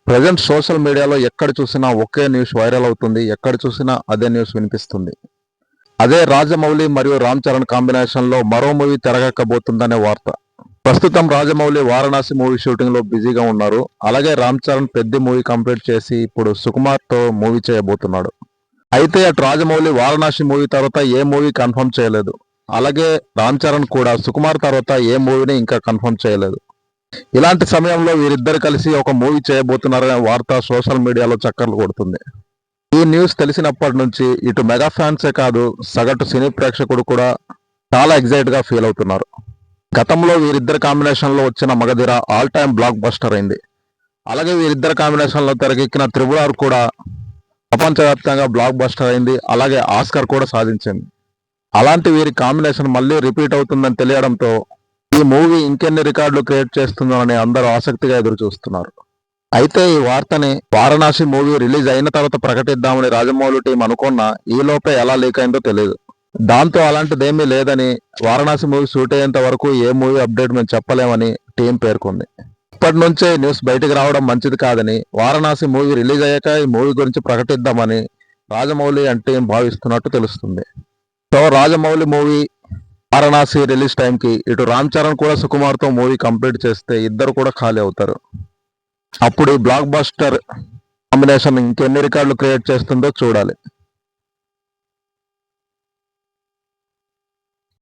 Present social మీడియాలో ఎక్కడ చూసినా ఒకే న్యూస్ వైరల్ అవుతుంది. ఎక్కడ చూసినా అదే న్యూస్ వినిపిస్తుంది. అదే రాజమౌళి మరియు రామ్ చరణ్ కాంబినేషన్లో మరో మూవీ తెరకెక్కబోతుందనే వార్త. ప్రస్తుతం రాజమౌళి వారణాసి మూవీ షూటింగ్లో బిజీగా ఉన్నారు. అలాగే రామ్ చరణ్ పెద్ద మూవీ కంప్లీట్ చేసి ఇప్పుడు సుకుమార్తో మూవీ చేయబోతున్నాడు. అయితే అటు రాజమౌళి వారణాసి మూవీ తర్వాత ఏ మూవీ కన్ఫర్మ్ చేయలేదు. అలాగే రామ్ చరణ్ కూడా సుకుమార్ తర్వాత ఏ మూవీని ఇంకా కన్ఫర్మ్ చేయలేదు. ఇలాంటి సమయంలో వీరిద్దరు కలిసి ఒక మూవీ చేయబోతున్నారనే వార్త సోషల్ మీడియాలో చక్కర్లు కొడుతుంది. ఈ న్యూస్ తెలిసినప్పటి నుంచి ఇటు మెగా ఫ్యాన్సే కాదు, సగటు సినీ ప్రేక్షకుడు కూడా చాలా ఎగ్జైట్ గా ఫీల్ అవుతున్నారు. గతంలో వీరిద్దరు కాంబినేషన్ లో వచ్చిన Magadheera all time block buster అయింది. అలాగే వీరిద్దరు కాంబినేషన్ లో తెరకెక్కిన త్రిబుల్ ఆర్ కూడా ప్రపంచవ్యాప్తంగా బ్లాక్ బస్టర్ అయింది. అలాగే ఆస్కర్ కూడా సాధించింది. అలాంటి వీరి కాంబినేషన్ మళ్ళీ రిపీట్ అవుతుందని తెలియడంతో ఈ మూవీ ఇంకెన్ని రికార్డులు క్రియేట్ చేస్తుందో అని అందరూ ఆసక్తిగా ఎదురు చూస్తున్నారు. అయితే ఈ వార్తని వారణాసి మూవీ రిలీజ్ అయిన తర్వాత ప్రకటిద్దామని రాజమౌళి టీం అనుకున్నా ఈ లోపే ఎలా లీక్ అయిందో తెలియదు. దాంతో అలాంటిదేమీ లేదని, వారణాసి మూవీ షూట్ అయ్యేంత వరకు ఏ మూవీ అప్డేట్ మేము చెప్పలేమని టీం పేర్కొంది. ఇప్పటి నుంచే న్యూస్ బయటకు రావడం మంచిది కాదని, వారణాసి మూవీ రిలీజ్ అయ్యాక ఈ మూవీ గురించి ప్రకటిద్దామని రాజమౌళి అండ్ టీం భావిస్తున్నట్టు తెలుస్తుంది. So Rajamouli movie Varanasi release టైంకి ఇటు రామ్ చరణ్ కూడా సుకుమార్తో మూవీ కంప్లీట్ చేస్తే ఇద్దరు కూడా ఖాళీ అవుతారు. అప్పుడు ఈ బ్లాక్ బస్టర్ కాంబినేషన్ ఇంకెన్ని రికార్డులు క్రియేట్ చేస్తుందో చూడాలి.